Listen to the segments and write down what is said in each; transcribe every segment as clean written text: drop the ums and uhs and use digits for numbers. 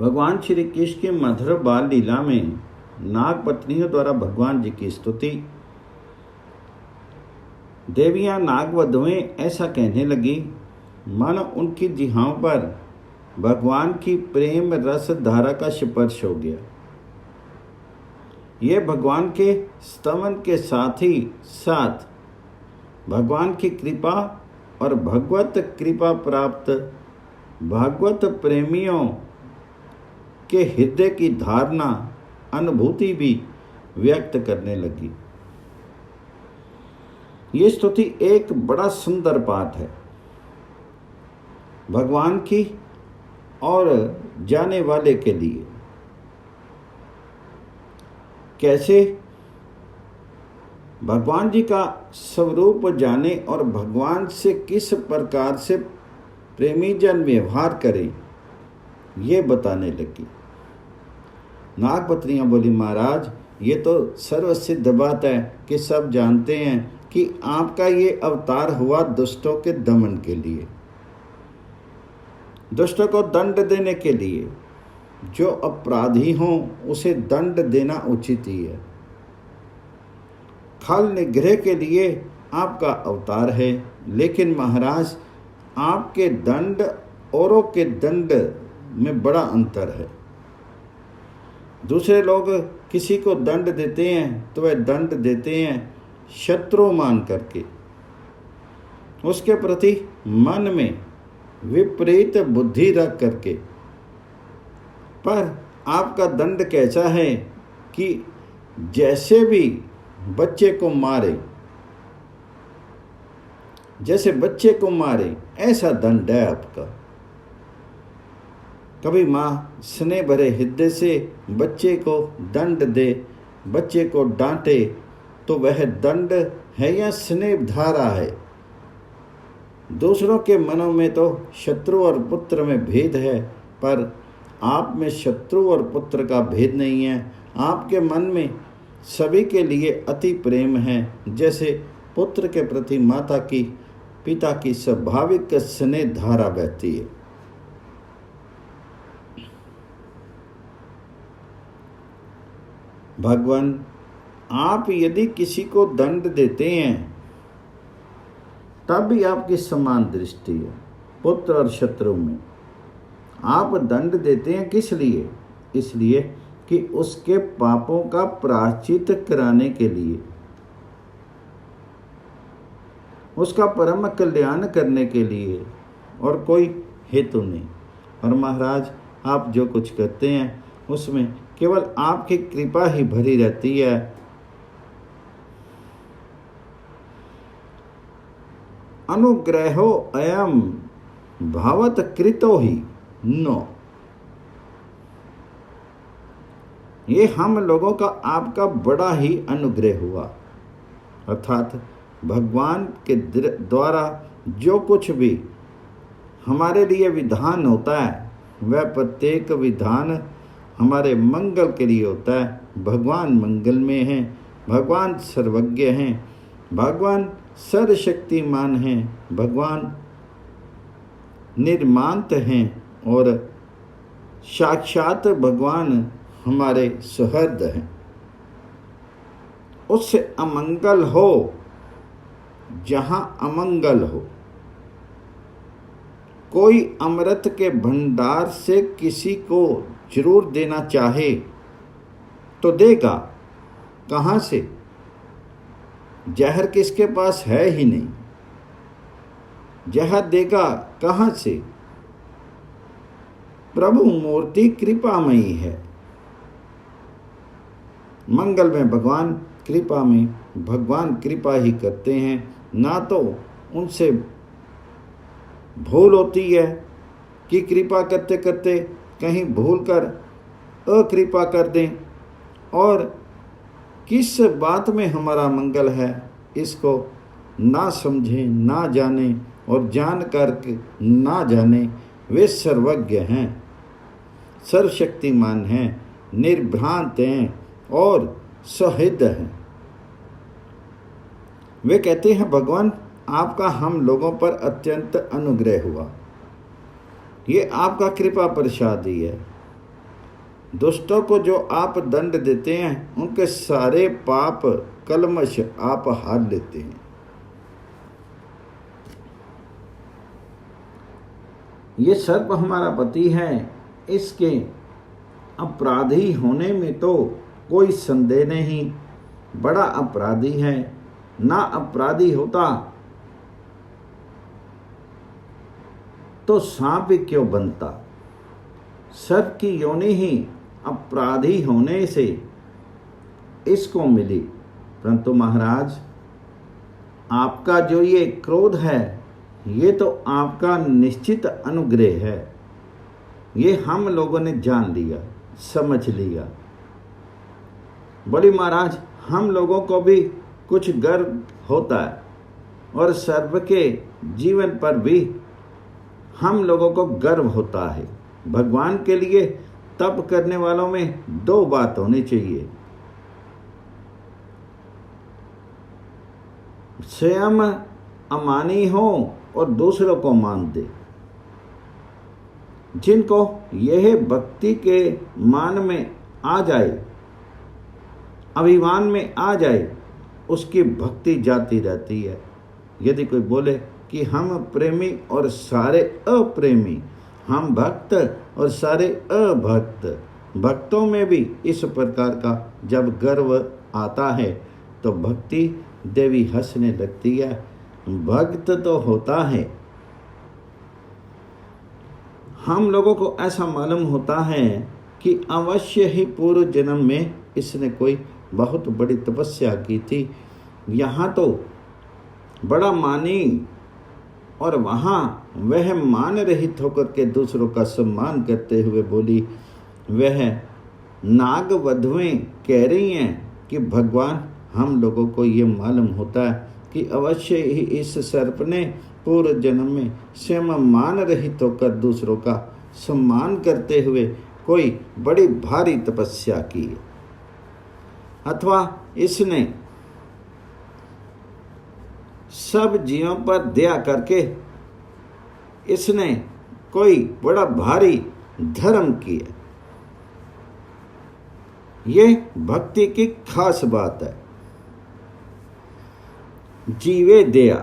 भगवान श्री कृष्ण की मधुर बाल लीला में नाग पत्नियों द्वारा भगवान जी की स्तुति। देवियां नाग वधुएं ऐसा कहने लगी मानो उनकी जिह्वाओं पर भगवान की प्रेम रस धारा का स्पर्श हो गया। ये भगवान के स्तवन के साथ ही साथ भगवान की कृपा और भगवत कृपा प्राप्त भागवत प्रेमियों के हृदय की धारणा अनुभूति भी व्यक्त करने लगी। ये स्तुति एक बड़ा सुंदर पाठ है भगवान की और जाने वाले के लिए। कैसे भगवान जी का स्वरूप जाने और भगवान से किस प्रकार से प्रेमी जन व्यवहार करे ये बताने लगी। नागपत्नियां बोली, महाराज ये तो सर्वसिद्ध बात है कि सब जानते हैं कि आपका ये अवतार हुआ दुष्टों के दमन के लिए, दुष्टों को दंड देने के लिए। जो अपराधी हों उसे दंड देना उचित ही है। खल निग्रह के लिए आपका अवतार है, लेकिन महाराज आपके दंड औरों के दंड में बड़ा अंतर है। दूसरे लोग किसी को दंड देते हैं तो वह दंड देते हैं शत्रु मान करके, उसके प्रति मन में विपरीत बुद्धि रख करके। पर आपका दंड कैसा है कि जैसे भी बच्चे को मारे, जैसे बच्चे को मारे ऐसा दंड है आपका। कभी माँ स्नेह भरे हृदय से बच्चे को दंड दे, बच्चे को डांटे तो वह दंड है या स्नेह धारा है। दूसरों के मनों में तो शत्रु और पुत्र में भेद है, पर आप में शत्रु और पुत्र का भेद नहीं है। आपके मन में सभी के लिए अति प्रेम है, जैसे पुत्र के प्रति माता की पिता की स्वाभाविक स्नेह धारा बहती है। भगवान आप यदि किसी को दंड देते हैं तब भी आपकी समान दृष्टि है। पुत्र और शत्रु में आप दंड देते हैं किस लिए? इसलिए कि उसके पापों का प्रायश्चित कराने के लिए, उसका परम कल्याण करने के लिए, और कोई हेतु नहीं। और महाराज आप जो कुछ करते हैं उसमें केवल आपकी कृपा ही भरी रहती है। अनुग्रहो अयम भावत कृतो ही नो। ये हम लोगों का आपका बड़ा ही अनुग्रह हुआ। अर्थात भगवान के द्वारा जो कुछ भी हमारे लिए विधान होता है वह प्रत्येक विधान हमारे मंगल के लिए होता है। भगवान मंगल में हैं, भगवान सर्वज्ञ हैं, भगवान सर्वशक्तिमान हैं, भगवान निर्मांत हैं और साक्षात भगवान हमारे सुहृद हैं। उससे अमंगल हो जहाँ अमंगल हो। कोई अमृत के भंडार से किसी को जरूर देना चाहे तो देगा कहाँ से? जहर किसके पास है ही नहीं, जहर देगा कहाँ से? प्रभु मूर्ति कृपामयी है। मंगल में भगवान, कृपा में भगवान कृपा ही करते हैं। ना तो उनसे भूल होती है कि कृपा करते करते कहीं भूल कर अकृपा कर दें, और किस बात में हमारा मंगल है इसको ना समझें, ना जाने, और जान कर ना जाने। वे सर्वज्ञ हैं, सर्वशक्तिमान हैं, निर्भ्रांत हैं और सहृद हैं। वे कहते हैं भगवान आपका हम लोगों पर अत्यंत अनुग्रह हुआ। ये आपका कृपा प्रसाद ही है। दुष्टों को जो आप दंड देते हैं, उनके सारे पाप कलमश आप हार लेते हैं। ये सर्प हमारा पति है, इसके अपराधी होने में तो कोई संदेह नहीं, बड़ा अपराधी है। ना अपराधी होता तो सांप क्यों बनता। सर्प की योनि ही अपराधी होने से इसको मिली। परंतु महाराज, आपका जो ये क्रोध है, ये तो आपका निश्चित अनुग्रह है। ये हम लोगों ने जान लिया, समझ लिया। बोली महाराज, हम लोगों को भी कुछ गर्व होता है और सर्प के जीवन पर भी हम लोगों को गर्व होता है। भगवान के लिए तप करने वालों में दो बात होनी चाहिए, स्वयं अमानी हो और दूसरों को मान दे। जिनको यह भक्ति के मान में आ जाए, अभिमान में आ जाए, उसकी भक्ति जाती रहती है। यदि कोई बोले कि हम प्रेमी और सारे अप्रेमी, हम भक्त और सारे अभक्त, भक्तों में भी इस प्रकार का जब गर्व आता है तो भक्ति देवी हंसने लगती है। भक्त तो होता है, हम लोगों को ऐसा मालूम होता है कि अवश्य ही पूर्व जन्म में इसने कोई बहुत बड़ी तपस्या की थी। यहाँ तो बड़ा मानी और वहाँ वह मान रहित होकर के दूसरों का सम्मान करते हुए बोली। वह नाग वधुएं कह रही हैं कि भगवान, हम लोगों को ये मालूम होता है कि अवश्य ही इस सर्प ने पूर्व जन्म में स्वयं मान रहित होकर दूसरों का सम्मान करते हुए कोई बड़ी भारी तपस्या की है, अथवा इसने सब जीवों पर दया करके इसने कोई बड़ा भारी धर्म किया। ये भक्ति की खास बात है। जीवे दया।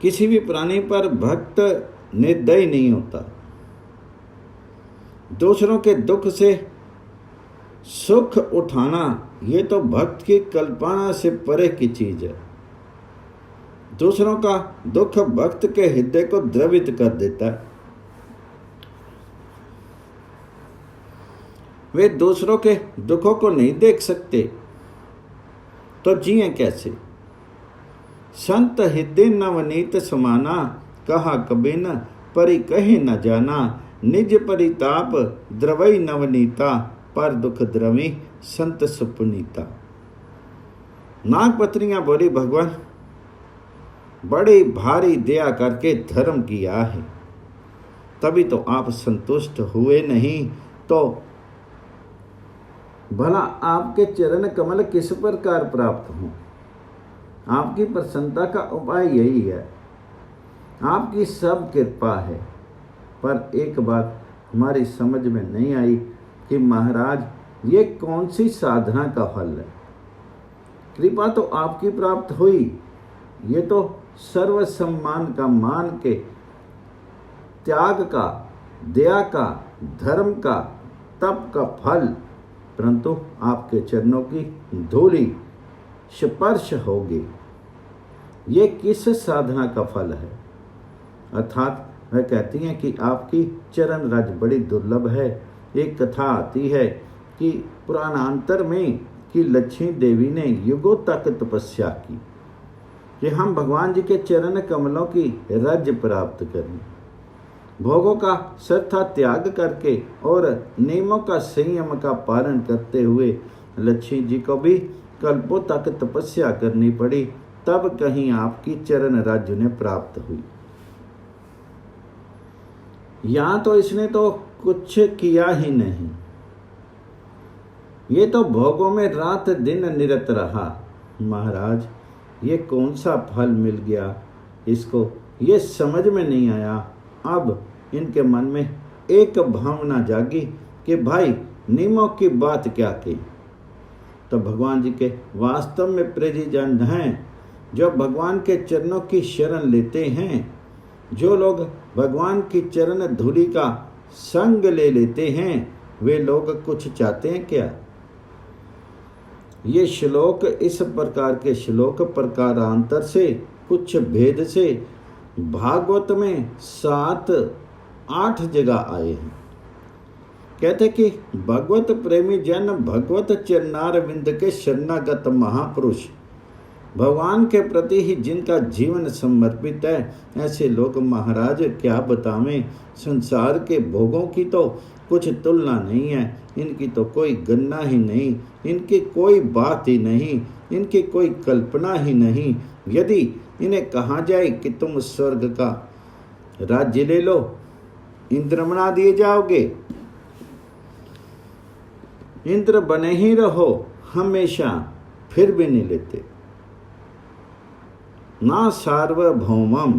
किसी भी प्राणी पर भक्त निर्दयी नहीं होता। दूसरों के दुख से सुख उठाना, ये तो भक्त की कल्पना से परे की चीज है। दूसरों का दुख भक्त के हृदय को द्रवित कर देता है। वे दूसरों के दुखों को नहीं देख सकते तो जिए कैसे। संत हृदय नवनीत समाना, कहा कबीर न परि कहे न जाना। निज परिताप द्रवई नवनीता, पर दुख द्रवी संत सुपुनीता। नागपत्नियां बोली, भगवान बड़ी भारी दया करके धर्म किया है, तभी तो आप संतुष्ट हुए, नहीं तो भला आपके चरण कमल किस प्रकार प्राप्त हों। आपकी प्रसन्नता का उपाय यही है, आपकी सब कृपा है। पर एक बात हमारी समझ में नहीं आई कि महाराज ये कौन सी साधना का फल है। कृपा तो आपकी प्राप्त हुई, ये तो सर्व सम्मान का, मान के, त्याग का, दया का, धर्म का, तप का फल, परंतु आपके चरणों की धूली स्पर्श होगी। ये किस साधना का फल है। अर्थात वह कहती हैं कि आपकी चरण रज बड़ी दुर्लभ है। एक कथा आती है कि पुराणांतर में कि लक्ष्मी देवी ने युगों तक तपस्या की कि हम भगवान जी के चरण कमलों की रज प्राप्त करें। भोगों का श्रद्धा त्याग करके और नियमों का संयम का पालन करते हुए लक्ष्मी जी को भी कल्पों तक तपस्या करनी पड़ी, तब कहीं आपकी चरण रज उन्हें प्राप्त हुई। यहाँ तो इसने तो कुछ किया ही नहीं, ये तो भोगों में रात दिन निरत रहा। महाराज ये कौन सा फल मिल गया इसको, ये समझ में नहीं आया। अब इनके मन में एक भावना जागी कि भाई नियमों की बात क्या की। तो भगवान जी के वास्तव में प्रेमीजन हैं जो भगवान के चरणों की शरण लेते हैं। जो लोग भगवान की चरण धूलि का संग ले लेते हैं वे लोग कुछ चाहते हैं क्या? ये श्लोक इस प्रकार के श्लोक प्रकारांतर से कुछ भेद से भागवत में 7-8 जगह आए हैं। कहते कि भगवत प्रेमी जन भगवत चरणारविंद के शरणागत महापुरुष, भगवान के प्रति ही जिनका जीवन समर्पित है, ऐसे लोग महाराज क्या बतावें। संसार के भोगों की तो कुछ तुलना नहीं है, इनकी तो कोई गणना ही नहीं, इनकी कोई बात ही नहीं, इनकी कोई कल्पना ही नहीं। यदि इन्हें कहा जाए कि तुम स्वर्ग का राज्य ले लो, इंद्र बना दिए जाओगे, इंद्र बने ही रहो हमेशा, फिर भी नहीं लेते। ना सार्वभौमम,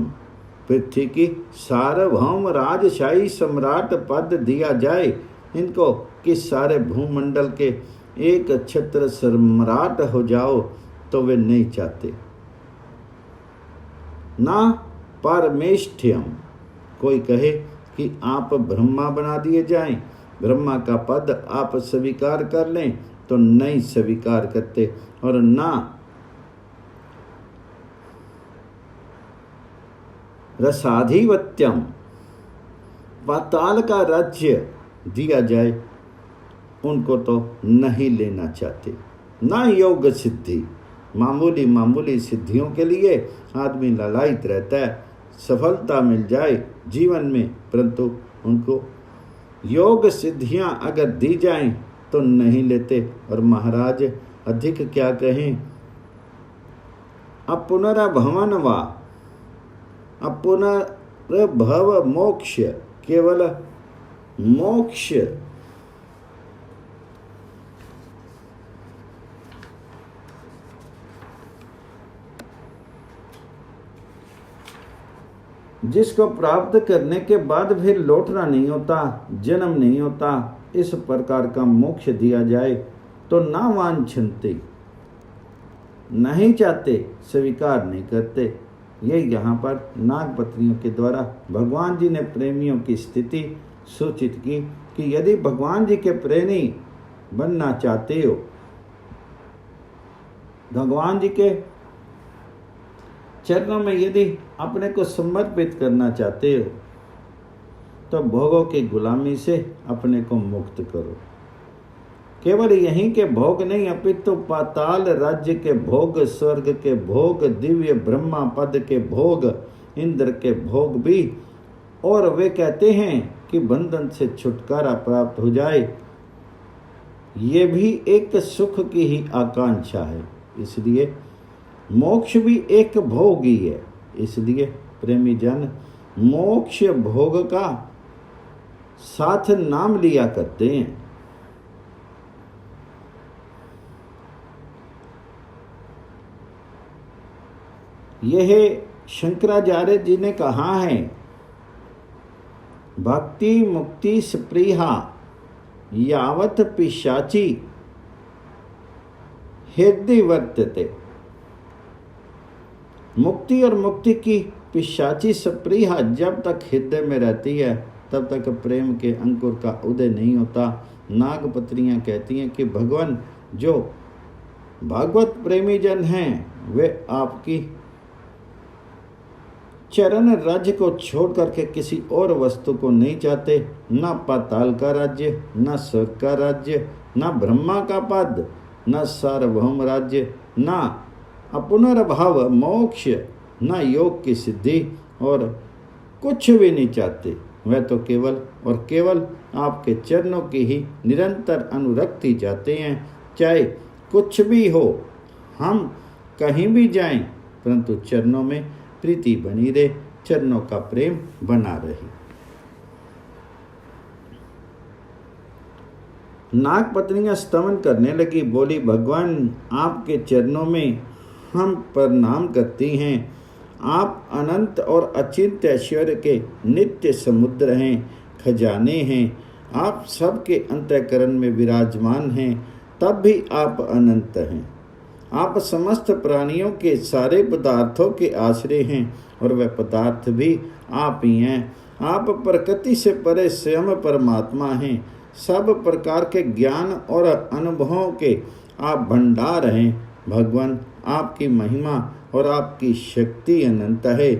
पृथ्वी की सार्वभौम राजशाही सम्राट पद दिया जाए इनको कि सारे भूमंडल के एक छत्र सम्राट हो जाओ तो वे नहीं चाहते। ना परमेष्ठ्यम, कोई कहे कि आप ब्रह्मा बना दिए जाएं, ब्रह्मा का पद आप स्वीकार कर लें तो नहीं स्वीकार करते। और ना रसाधिपत्यम, पाताल का राज्य दिया जाए उनको तो नहीं लेना चाहते। ना योग सिद्धि, मामूली सिद्धियों के लिए आदमी लालायित रहता है, सफलता मिल जाए जीवन में, परंतु उनको योग सिद्धियां अगर दी जाएं तो नहीं लेते। और महाराज अधिक क्या कहें, अपुनर्भवन वा अपुनर्भव मोक्ष, केवल मोक्ष जिसको प्राप्त करने के बाद फिर लौटना नहीं होता, जन्म नहीं होता, इस प्रकार का मोक्ष दिया जाए तो ना वांछन्ते, नहीं चाहते, स्वीकार नहीं करते। ये यहाँ पर नागपत्नियों के द्वारा भगवान जी ने प्रेमियों की स्थिति सूचित की कि यदि भगवान जी के प्रेमी बनना चाहते हो, भगवान जी के चरणों में यदि अपने को समर्पित करना चाहते हो तो भोगों की गुलामी से अपने को मुक्त करो। केवल यहीं के भोग नहीं अपितु पाताल राज्य के भोग, स्वर्ग के भोग, दिव्य ब्रह्मा पद के भोग, इंद्र के भोग भी। और वे कहते हैं कि बंधन से छुटकारा प्राप्त हो जाए, ये भी एक सुख की ही आकांक्षा है। इसलिए मोक्ष भी एक भोग ही है। इसलिए प्रेमी जन मोक्ष भोग का साथ नाम लिया करते हैं। यह शंकराचार्य जी ने कहा है, भक्ति मुक्ति स्पृहा यावत पिशाची हृदय वर्तते। मुक्ति और मुक्ति की पिशाची स्पृहा जब तक हृदय में रहती है तब तक प्रेम के अंकुर का उदय नहीं होता। नागपत्नियां कहती हैं कि भगवान जो भागवत प्रेमी जन हैं वे आपकी चरण राज्य को छोड़ करके किसी और वस्तु को नहीं चाहते। न पाताल का राज्य, न स्वर्ग का राज्य, न ब्रह्मा का पद, न सार्वभौम राज्य, न अपुनर्भव मोक्ष, न योग की सिद्धि, और कुछ भी नहीं चाहते। वह तो केवल और केवल आपके चरणों की ही निरंतर अनुरक्ति चाहते हैं। चाहे कुछ भी हो, हम कहीं भी जाएं, परंतु चरणों में प्रीति बनी रहे, चरणों का प्रेम बना रहे। नागपत्नियां स्तवन करने लगी, बोली, भगवान आपके चरणों में हम प्रणाम करती हैं। आप अनंत और अचिंत्य ऐश्वर्य के नित्य समुद्र हैं। खजाने हैं, आप सबके अंतःकरण में विराजमान हैं, तब भी आप अनंत हैं। आप समस्त प्राणियों के सारे पदार्थों के आश्रय हैं और वह पदार्थ भी आप ही हैं। आप प्रकृति से परे स्वयं परमात्मा हैं। सब प्रकार के ज्ञान और अनुभवों के आप भंडार हैं। भगवान, आपकी महिमा और आपकी शक्ति अनंत है।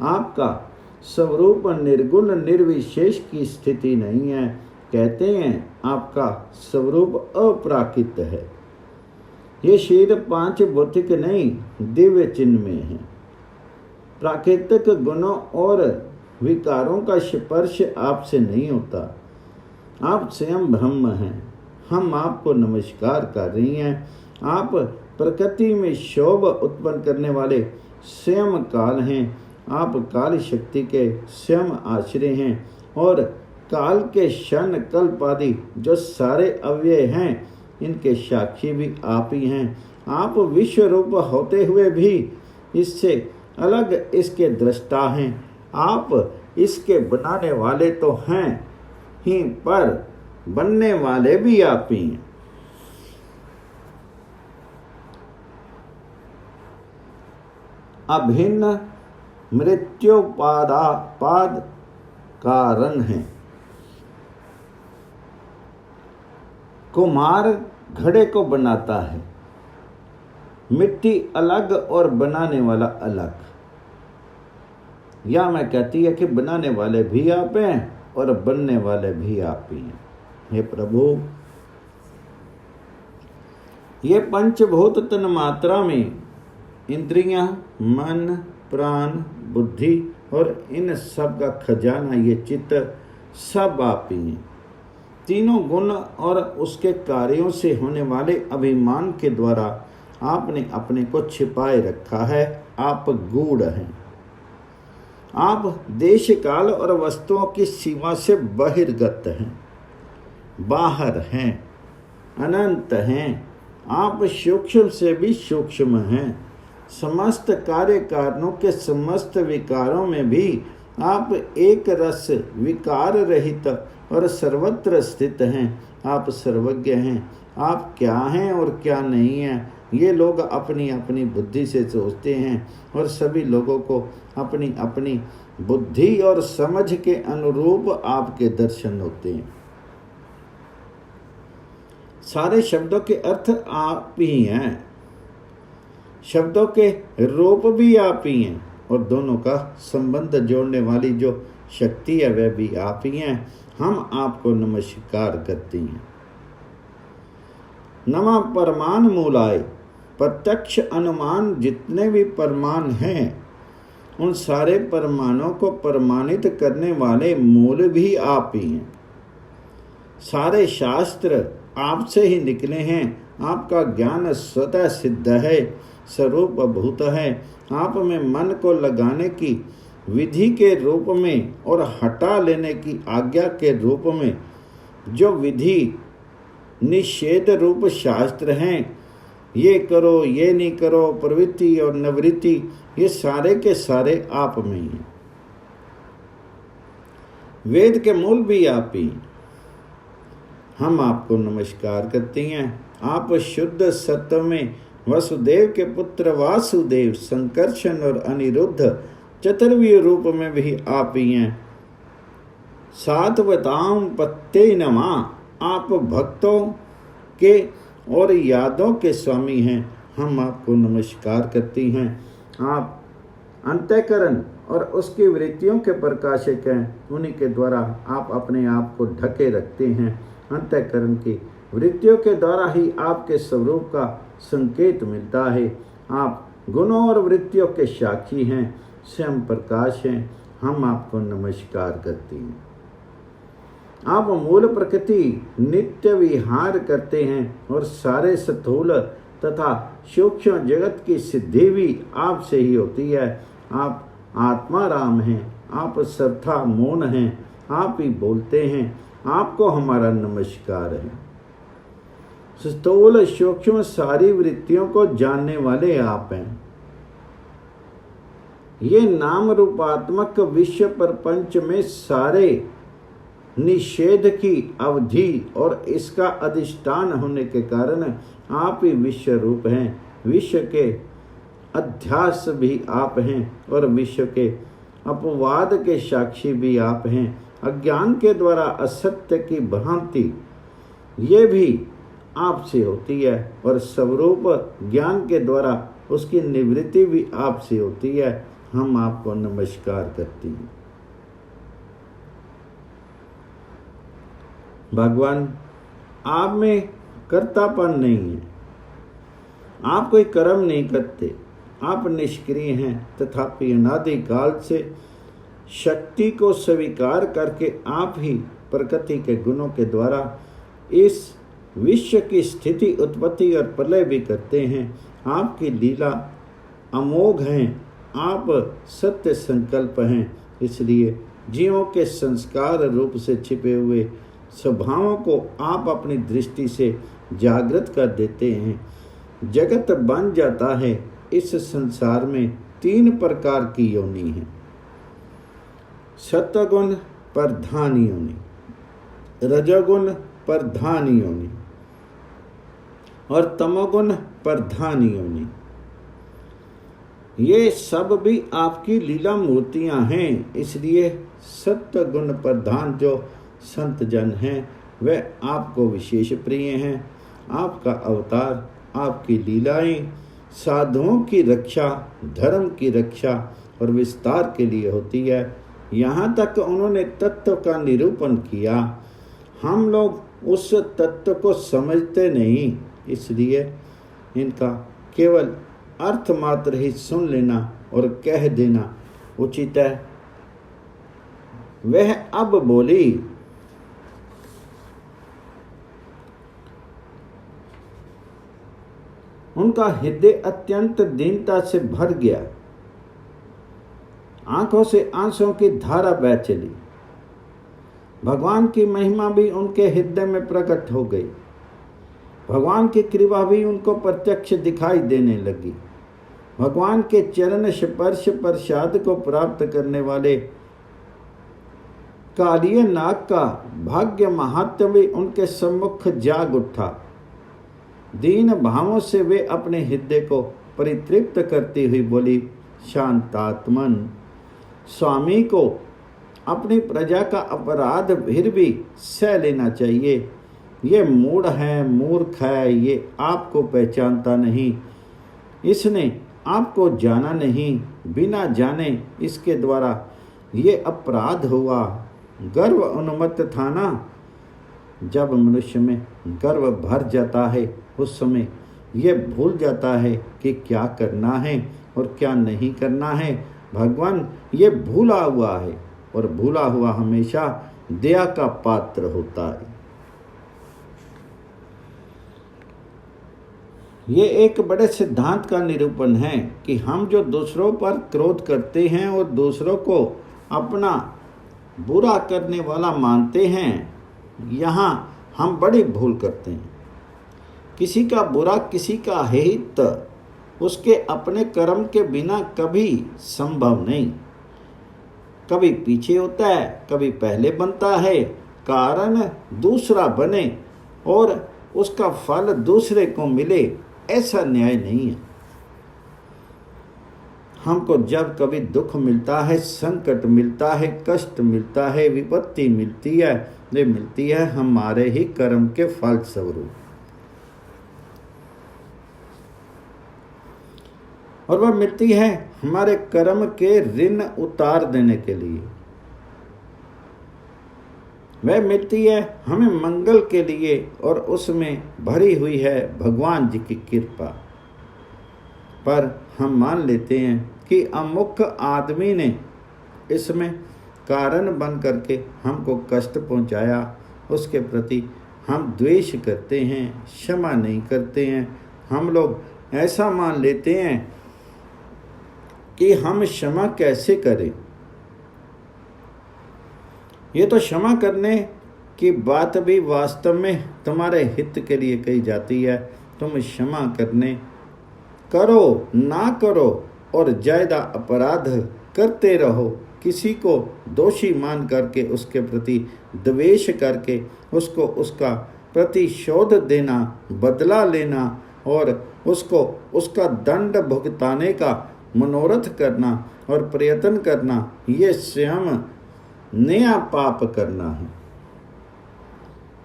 आपका स्वरूप निर्गुण निर्विशेष की स्थिति नहीं है। कहते हैं आपका स्वरूप अपराकृत है। ये शरीर पांच भौतिक नहीं, दिव्य चिन्ह में है। प्राकृतिक गुणों और विकारों का स्पर्श आपसे नहीं होता। आप स्वयं ब्रह्म हैं। हम आपको नमस्कार कर रही हैं। आप प्रकृति में शोभ उत्पन्न करने वाले स्वयं काल हैं। आप काल शक्ति के स्वयं आश्रय हैं और काल के क्षण कल्प आदि जो सारे अव्यय हैं, इनके साक्षी भी आप ही हैं। आप विश्व रूप होते हुए भी इससे अलग इसके दृष्टा हैं। आप इसके बनाने वाले तो हैं ही, पर बनने वाले भी आप ही हैं। अभिन्न मृत्युपाद कारण है। कुम्हार घड़े को बनाता है, मिट्टी अलग और बनाने वाला अलग। या मैं कहती है कि बनाने वाले भी आप हैं और बनने वाले भी आप ही हैं। हे प्रभु, ये पंचभूत तन मात्रा में इंद्रियां, मन, प्राण, बुद्धि और इन सब का खजाना, ये चित्त, सब आप ही हैं। तीनों गुण और उसके कार्यों से होने वाले अभिमान के द्वारा आपने अपने को छिपाए रखा है। आप गूढ़ हैं। आप देश काल और वस्तुओं की सीमा से बहिर्गत हैं, बाहर हैं, अनंत हैं। आप सूक्ष्म से भी सूक्ष्म हैं। समस्त कार्य कारणों के समस्त विकारों में भी आप एक रस विकार रहित और सर्वत्र स्थित हैं। आप सर्वज्ञ हैं। आप क्या हैं और क्या नहीं हैं, ये लोग अपनी अपनी बुद्धि से सोचते हैं और सभी लोगों को अपनी अपनी बुद्धि और समझ के अनुरूप आपके दर्शन होते हैं। सारे शब्दों के अर्थ आप ही हैं, शब्दों के रूप भी आप ही हैं और दोनों का संबंध जोड़ने वाली जो शक्ति है वह भी आप ही हैं। हम आपको नमस्कार करते हैं। नमः परमान मूलाय। प्रत्यक्ष अनुमान जितने भी परमान हैं, उन सारे परमाणों को प्रमाणित करने वाले मूल भी आप ही हैं। सारे शास्त्र आपसे ही निकले हैं। आपका ज्ञान स्वतः सिद्ध है, स्वरूप भूत है। आप में मन को लगाने की विधि के रूप में और हटा लेने की आज्ञा के रूप में जो विधि निषेध रूप शास्त्र हैं, ये करो, ये नहीं करो, प्रवृत्ति और निवृत्ति, ये सारे के सारे आप में ही। वेद के मूल भी आप ही। हम आपको नमस्कार करते हैं। आप शुद्ध सत्व में वसुदेव के पुत्र वासुदेव, संकर्षण और अनिरुद्ध चतुर्व्यूह रूप में भी आप ही हैं। सात्वताम पत्ते नमा। आप भक्तों के और यादों के स्वामी हैं। हम आपको नमस्कार करती हैं। आप अंतःकरण और उसकी वृत्तियों के प्रकाशक हैं। उन्हीं के द्वारा आप अपने आप को ढके रखते हैं। अंतःकरण की वृत्तियों के द्वारा ही आपके स्वरूप का संकेत मिलता है। आप गुणों और वृत्तियों के साक्षी हैं, स्वयं प्रकाश हैं। हम आपको नमस्कार करते हैं। आप मूल प्रकृति नित्य विहार करते हैं और सारे स्थूल तथा सूक्ष्म जगत की सिद्धि भी आपसे ही होती है। आप आत्मा राम हैं। आप सर्वथा मौन हैं। आप ही बोलते हैं। आपको हमारा नमस्कार है। स्थूल सूक्ष्म सारी वृत्तियों को जानने वाले आप हैं। ये नाम रूपात्मक विश्व प्रपंच में सारे निषेध की अवधि और इसका अधिष्ठान होने के कारण आप ही विश्व रूप हैं। विश्व के अध्यास भी आप हैं और विश्व के अपवाद के साक्षी भी आप हैं। अज्ञान के द्वारा असत्य की भ्रांति ये भी आपसे होती है और स्वरूप ज्ञान के द्वारा उसकी निवृत्ति भी आपसे होती है। हम आपको नमस्कार करती हैं। भगवान, आप में कर्तापन नहीं है, आप कोई कर्म नहीं करते, आप निष्क्रिय हैं, तथापि अनादि काल से शक्ति को स्वीकार करके आप ही प्रकृति के गुणों के द्वारा इस विश्व की स्थिति, उत्पत्ति और प्रलय भी करते हैं। आपकी लीला अमोघ हैं, आप सत्य संकल्प हैं, इसलिए जीवों के संस्कार रूप से छिपे हुए स्वभावों को आप अपनी दृष्टि से जागृत कर देते हैं। जगत बन जाता है। इस संसार में 3 प्रकार की योनि है। सत्वगुण प्रधान योनि, रजोगुण प्रधान योनि और तमोगुण प्रधान योनि। ये सब भी आपकी लीला मूर्तियां हैं। इसलिए सत्व गुण प्रधान जो संत जन हैं वे आपको विशेष प्रिय हैं। आपका अवतार, आपकी लीलाएं साधुओं की रक्षा, धर्म की रक्षा और विस्तार के लिए होती है। यहाँ तक उन्होंने तत्व का निरूपण किया। हम लोग उस तत्व को समझते नहीं, इसलिए इनका केवल अर्थ मात्र ही सुन लेना और कह देना उचित है। वह अब बोली, उनका हृदय अत्यंत दीनता से भर गया, आंखों से आंसुओं की धारा बह चली। भगवान की महिमा भी उनके हृदय में प्रकट हो गई। भगवान की कृपा भी उनको प्रत्यक्ष दिखाई देने लगी। भगवान के चरण स्पर्श प्रसाद को प्राप्त करने वाले कालिय नाग का भाग्य महात्म भी उनके सम्मुख जाग उठा। दीन भावों से वे अपने हृदय को परितृप्त करती हुई बोली, शांतात्मन, स्वामी को अपनी प्रजा का अपराध फिर भी सह लेना चाहिए। ये मूढ़ है, मूर्ख है, ये आपको पहचानता नहीं, इसने आपको जाना नहीं, बिना जाने इसके द्वारा ये अपराध हुआ। गर्व उन्मत्त था ना। जब मनुष्य में गर्व भर जाता है उस समय ये भूल जाता है कि क्या करना है और क्या नहीं करना है। भगवान ये भूला हुआ है और भूला हुआ हमेशा दया का पात्र होता है। ये एक बड़े सिद्धांत का निरूपण है कि हम जो दूसरों पर क्रोध करते हैं और दूसरों को अपना बुरा करने वाला मानते हैं, यहाँ हम बड़ी भूल करते हैं। किसी का बुरा, किसी का हित उसके अपने कर्म के बिना कभी संभव नहीं। कभी पीछे होता है, कभी पहले बनता है। कारण दूसरा बने और उसका फल दूसरे को मिले, ऐसा न्याय नहीं है। हमको जब कभी दुख मिलता है, संकट मिलता है, कष्ट मिलता है, विपत्ति मिलती है, ये मिलती है हमारे ही कर्म के फल स्वरूप। और वह मिलती है हमारे कर्म के ऋण उतार देने के लिए। वह मिलती है हमें मंगल के लिए और उसमें भरी हुई है भगवान जी की कृपा। पर हम मान लेते हैं कि अमुक आदमी ने इसमें कारण बन करके हमको कष्ट पहुंचाया, उसके प्रति हम द्वेष करते हैं, क्षमा नहीं करते हैं। हम लोग ऐसा मान लेते हैं कि हम क्षमा कैसे करें। ये तो क्षमा करने की बात भी वास्तव में तुम्हारे हित के लिए कही जाती है। तुम क्षमा करने करो ना करो और ज्यादा अपराध करते रहो, किसी को दोषी मान करके उसके प्रति द्वेष करके उसको उसका प्रतिशोध देना, बदला लेना और उसको उसका दंड भुगताने का मनोरथ करना और प्रयत्न करना, ये स्वयं नया पाप करना है।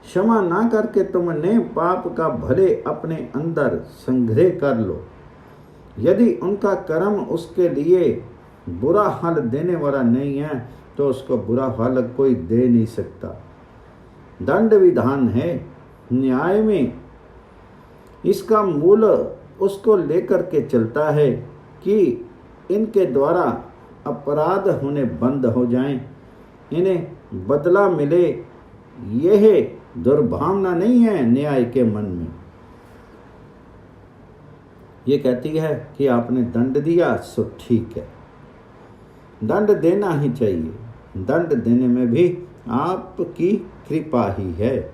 क्षमा ना करके तुम नए पाप का भले अपने अंदर संग्रह कर लो। यदि उनका कर्म उसके लिए बुरा फल देने वाला नहीं है तो उसको बुरा फल कोई दे नहीं सकता। दंड विधान है न्याय में, इसका मूल उसको लेकर के चलता है कि इनके द्वारा अपराध होने बंद हो जाएं, इन्हें बदला मिले। यह दुर्भावना नहीं है न्याय के मन में। ये कहती है कि आपने दंड दिया सो ठीक है, दंड देना ही चाहिए, दंड देने में भी आपकी कृपा ही है।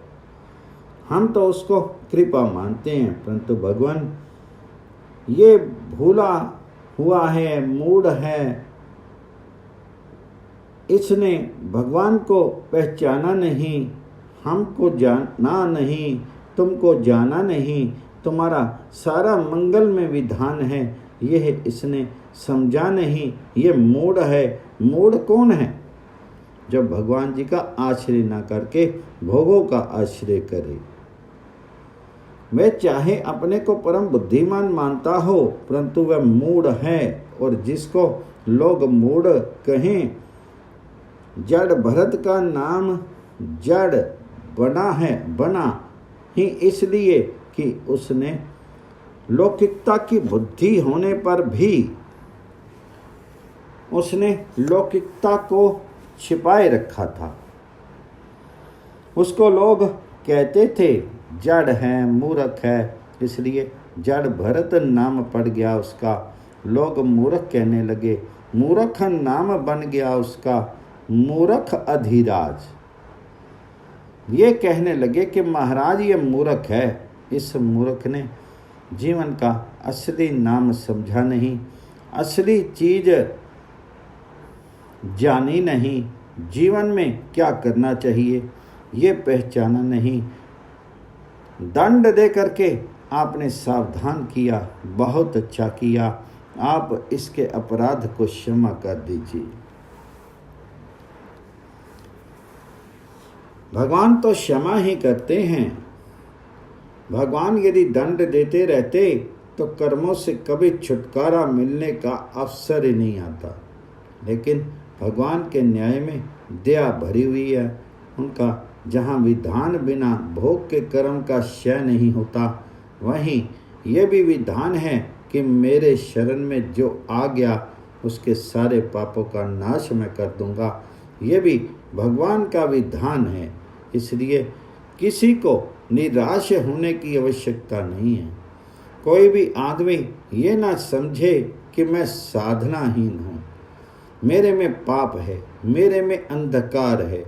हम तो उसको कृपा मानते हैं, परंतु भगवान ये भूला हुआ है, मूढ़ है, इसने भगवान को पहचाना नहीं, हमको जाना नहीं, तुमको जाना नहीं, तुम्हारा सारा मंगल में विधान है, यह इसने समझा नहीं, ये मूढ़ है। मूढ़ कौन है? जब भगवान जी का आश्रय ना करके भोगों का आश्रय करे। मैं चाहे अपने को परम बुद्धिमान मानता हो, परंतु वह मूढ़ है। और जिसको लोग मूढ़ कहें, जड़ भरत का नाम जड़ बना है, बना ही इसलिए कि उसने लौकिकता की बुद्धि होने पर भी उसने लौकिकता को छिपाए रखा था। उसको लोग कहते थे जड़ है, मूर्ख है, इसलिए जड़ भरत नाम पड़ गया उसका। लोग मूर्ख कहने लगे, मूर्ख नाम बन गया उसका, मूर्ख अधिराज। ये कहने लगे कि महाराज ये मूर्ख है। इस मूर्ख ने जीवन का असली नाम समझा नहीं, असली चीज जानी नहीं, जीवन में क्या करना चाहिए ये पहचाना नहीं। दंड दे करके आपने सावधान किया, बहुत अच्छा किया, आप इसके अपराध को क्षमा कर दीजिए। भगवान तो क्षमा ही करते हैं। भगवान यदि दंड देते रहते तो कर्मों से कभी छुटकारा मिलने का अवसर ही नहीं आता। लेकिन भगवान के न्याय में दया भरी हुई है। उनका जहाँ विधान बिना भोग के कर्म का क्षय नहीं होता, वहीं ये भी विधान है कि मेरे शरण में जो आ गया उसके सारे पापों का नाश मैं कर दूंगा। ये भी भगवान का विधान है। इसलिए किसी को निराश होने की आवश्यकता नहीं है। कोई भी आदमी ये ना समझे कि मैं साधनाहीन हूँ, मेरे में पाप है, मेरे में अंधकार है।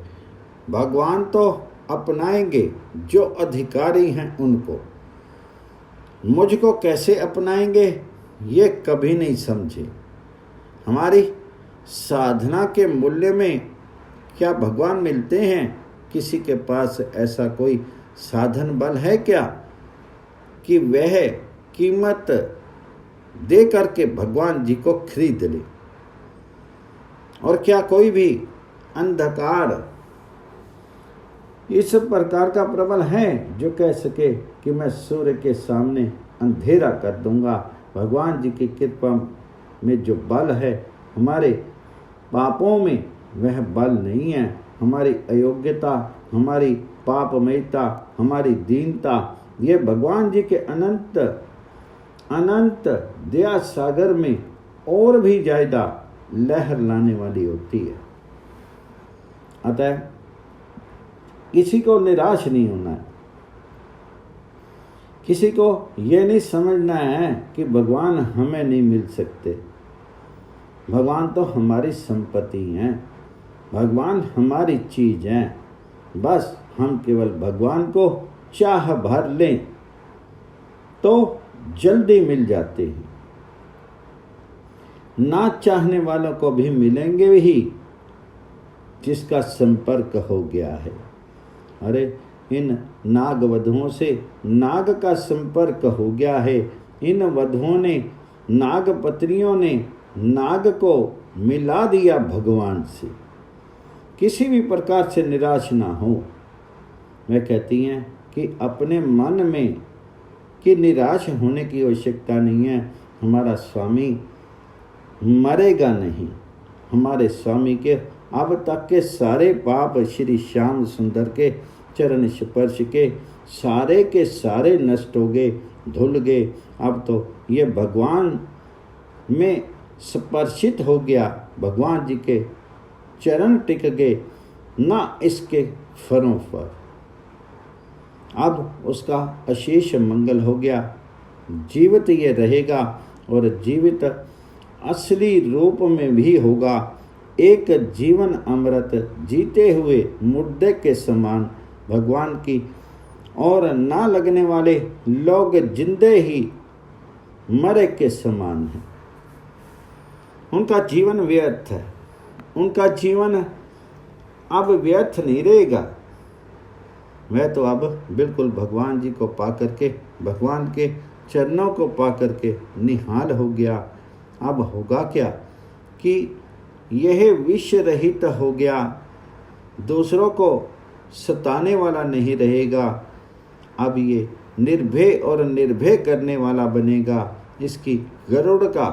भगवान तो अपनाएंगे जो अधिकारी हैं उनको, मुझको कैसे अपनाएंगे ये कभी नहीं समझे। हमारी साधना के मूल्य में क्या भगवान मिलते हैं? किसी के पास ऐसा कोई साधन बल है क्या कि वह कीमत दे करके भगवान जी को खरीद ले? और क्या कोई भी अंधकार इस प्रकार का प्रबल है जो कह सके कि मैं सूर्य के सामने अंधेरा कर दूंगा? भगवान जी की कृपा में जो बल है, हमारे पापों में वह बल नहीं है। हमारी अयोग्यता, हमारी पापमयता, हमारी दीनता, ये भगवान जी के अनंत अनंत दया सागर में और भी ज़्यादा लहर लाने वाली होती है। अतः किसी को निराश नहीं होना है। किसी को ये नहीं समझना है कि भगवान हमें नहीं मिल सकते। भगवान तो हमारी संपत्ति हैं, भगवान हमारी चीज हैं। बस हम केवल भगवान को चाह भर लें तो जल्दी मिल जाते हैं। ना चाहने वालों को भी मिलेंगे ही, जिसका संपर्क हो गया है। अरे इन नाग वधुओं से नाग का संपर्क हो गया है। इन वधुओं ने, नाग पत्नियों ने नाग को मिला दिया भगवान से। किसी भी प्रकार से निराश ना हो। वह कहती हैं कि अपने मन में कि निराश होने की आवश्यकता नहीं है। हमारा स्वामी मरेगा नहीं। हमारे स्वामी के अब तक के सारे पाप श्री श्याम सुंदर के चरण स्पर्श के सारे नष्ट हो गए, धुल गए। अब तो ये भगवान में स्पर्शित हो गया, भगवान जी के चरण टिक गए, ना इसके फरों पर। अब उसका अशेष मंगल हो गया। जीवित ये रहेगा और जीवित असली रूप में भी होगा। एक जीवन अमृत जीते हुए मुर्दे के समान भगवान की और ना लगने वाले लोग जिंदे ही मरे के समान हैं। उनका जीवन व्यर्थ है। उनका जीवन अब व्यर्थ नहीं रहेगा। वह तो अब बिल्कुल भगवान जी को पा करके, भगवान के चरणों को पा करके निहाल हो गया। अब होगा क्या कि यह विष रहित हो गया, दूसरों को सताने वाला नहीं रहेगा। अब ये निर्भय और निर्भय करने वाला बनेगा। इसकी गरुड़ का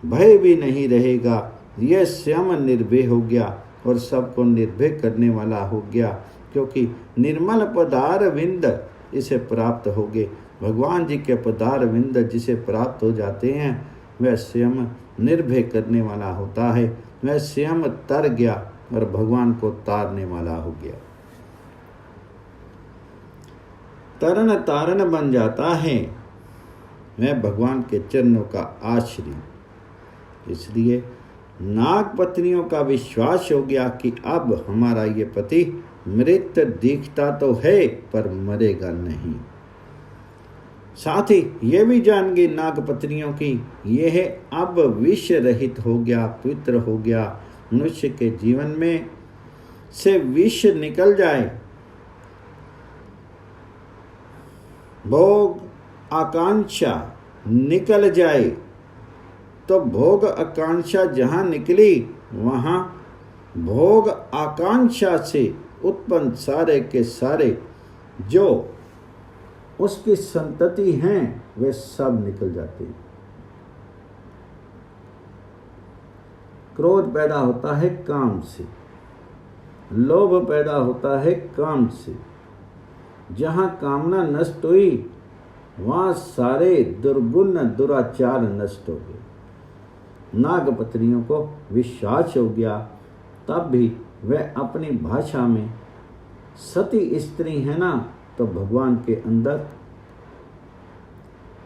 भय भी नहीं रहेगा। यह स्वयं निर्भय हो गया और सबको निर्भय करने वाला हो गया, क्योंकि निर्मल पदार विंद इसे प्राप्त हो गए। भगवान जी के पदार विंद जिसे प्राप्त हो जाते हैं वह स्वयं निर्भय करने वाला होता है। वह स्वयं तर गया और भगवान को तारने वाला हो गया। तरन तारन बन जाता है वह भगवान के चरणों का आश्रय। इसलिए नाग पत्नियों का विश्वास हो गया कि अब हमारा ये पति मृत दिखता तो है पर मरेगा नहीं। साथ ही ये भी जान गई नाग पत्नियों की यह अब विष रहित हो गया, पवित्र हो गया। मनुष्य के जीवन में से विष निकल जाए, भोग आकांक्षा निकल जाए, तो भोग आकांक्षा जहाँ निकली वहाँ भोग आकांक्षा से उत्पन्न सारे के सारे जो उसकी संतति हैं वे सब निकल जाते हैं। क्रोध पैदा होता है काम से, लोभ पैदा होता है काम से। जहाँ कामना नष्ट हुई वहाँ सारे दुर्गुण दुराचार नष्ट हो गए। नाग पत्नियों को विश्वास हो गया, तब भी वह अपनी भाषा में सती स्त्री है ना, तो भगवान के अंदर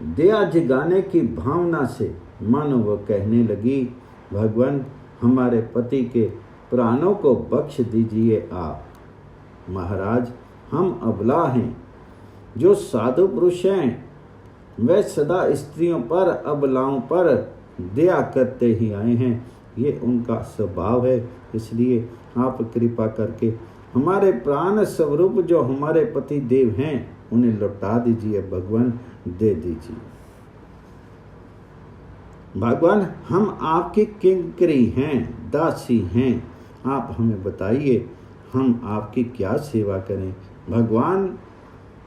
दया जगाने की भावना से मानो वह कहने लगी, भगवान हमारे पति के प्राणों को बख्श दीजिए आप। महाराज हम अबला हैं। जो साधु पुरुष हैं वह सदा स्त्रियों पर, अबलाओं पर दया करते ही आए हैं। ये उनका स्वभाव है। इसलिए आप कृपा करके हमारे प्राण स्वरूप जो हमारे पति देव हैं उन्हें लौटा दीजिए भगवान, दे दीजिए। भगवान हम आपकी किंकरी हैं, दासी हैं। आप हमें बताइए हम आपकी क्या सेवा करें। भगवान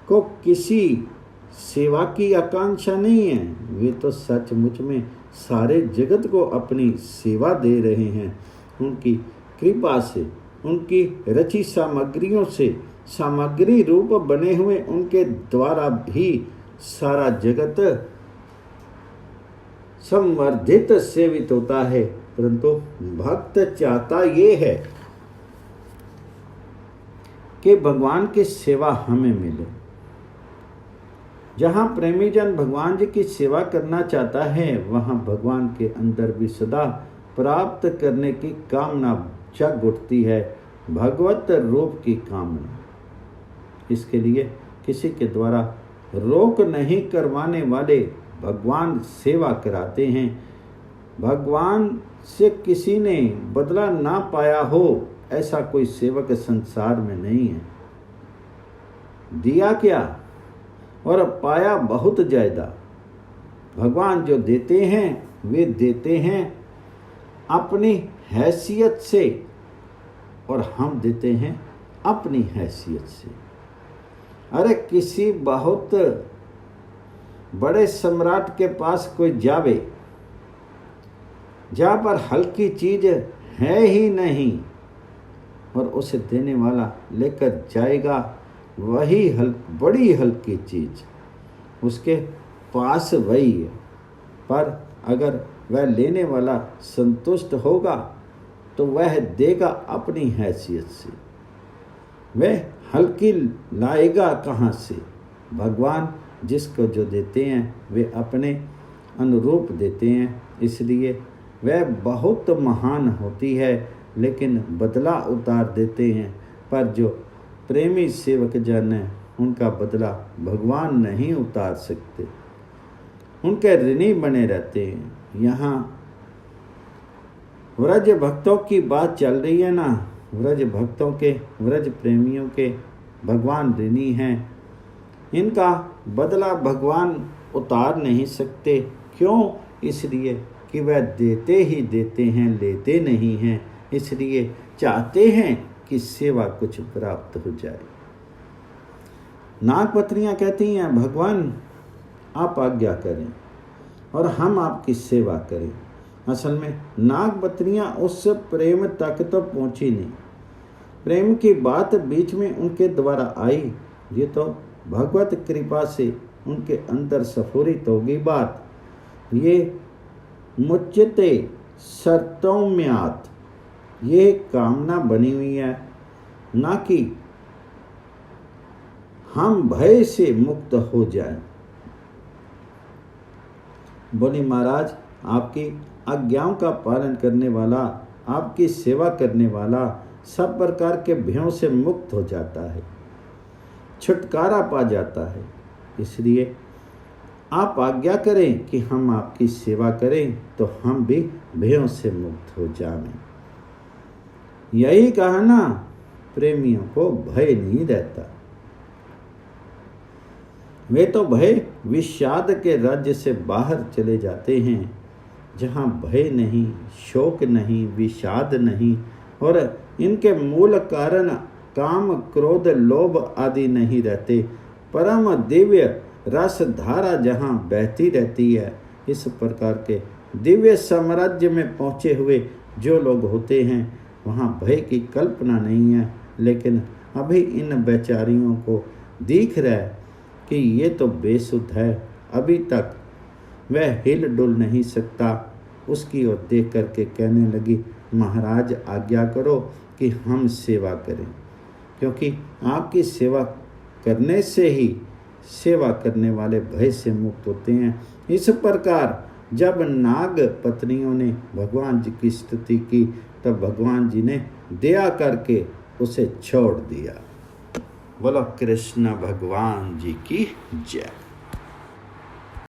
को किसी सेवा की आकांक्षा नहीं है। वे तो सचमुच में सारे जगत को अपनी सेवा दे रहे हैं। उनकी कृपा से, उनकी रची सामग्रियों से, सामग्री रूप बने हुए उनके द्वारा भी सारा जगत संवर्धित सेवित होता है। परंतु भक्त चाहता ये है कि भगवान की सेवा हमें मिले। जहाँ प्रेमी जन भगवान जी की सेवा करना चाहता है वहाँ भगवान के अंदर भी सदा प्राप्त करने की कामना जग उठती है, भगवत रूप की कामना। इसके लिए किसी के द्वारा रोक नहीं करवाने वाले भगवान सेवा कराते हैं। भगवान से किसी ने बदला ना पाया हो ऐसा कोई सेवक संसार में नहीं है। दिया क्या और पाया बहुत ज्यादा। भगवान जो देते हैं वे देते हैं अपनी हैसियत से और हम देते हैं अपनी हैसियत से। अरे किसी बहुत बड़े सम्राट के पास कोई जावे जहाँ पर हल्की चीज है ही नहीं और उसे देने वाला लेकर जाएगा वही बड़ी हल्की चीज, उसके पास वही है। पर अगर वह लेने वाला संतुष्ट होगा तो वह देगा अपनी हैसियत से, वह हल्की लाएगा कहाँ से। भगवान जिसको जो देते हैं वे अपने अनुरूप देते हैं, इसलिए वह बहुत महान होती है, लेकिन बदला उतार देते हैं। पर जो प्रेमी सेवक जन हैं उनका बदला भगवान नहीं उतार सकते, उनके ऋणी बने रहते हैं। यहाँ व्रज भक्तों की बात चल रही है ना, व्रज भक्तों के, व्रज प्रेमियों के भगवान ऋणी हैं, इनका बदला भगवान उतार नहीं सकते। क्यों? इसलिए कि वह देते ही देते हैं, लेते नहीं हैं। इसलिए चाहते हैं कि सेवा कुछ प्राप्त हो जाए। नागपत्नियां कहती हैं भगवान आप आज्ञा करें और हम आपकी सेवा करें। असल में नागपत्नियां उस प्रेम तक तो पहुंची नहीं, प्रेम की बात बीच में उनके द्वारा आई, ये तो भगवत कृपा से उनके अंदर स्फुरित होगी बात। ये मुच्यते शर्तों में आत, ये कामना बनी हुई है, ना कि हम भय से मुक्त हो जाएं। बोले महाराज आपकी आज्ञाओं का पालन करने वाला, आपकी सेवा करने वाला सब प्रकार के भयों से मुक्त हो जाता है, छुटकारा पा जाता है। इसलिए आप आज्ञा करें कि हम आपकी सेवा करें तो हम भी भयों से मुक्त हो जाएं। यही कहा ना, प्रेमियों को भय नहीं रहता। वे तो भय विषाद के राज्य से बाहर चले जाते हैं, जहाँ भय नहीं, शोक नहीं, विषाद नहीं और इनके मूल कारण काम, क्रोध, लोभ आदि नहीं रहते। परम दिव्य रस धारा जहाँ बहती रहती है, इस प्रकार के दिव्य साम्राज्य में पहुँचे हुए जो लोग होते हैं वहाँ भय की कल्पना नहीं है। लेकिन अभी इन बेचारियों को दिख रहा है कि ये तो बेसुध है, अभी तक वह हिल डुल नहीं सकता। उसकी ओर देख करके कहने लगी महाराज आज्ञा करो कि हम सेवा करें, क्योंकि आपकी सेवा करने से ही सेवा करने वाले भय से मुक्त होते हैं। इस प्रकार जब नाग पत्नियों ने भगवान जी की स्तुति की तब भगवान जी ने दया करके उसे छोड़ दिया। बोलो कृष्ण भगवान जी की जय।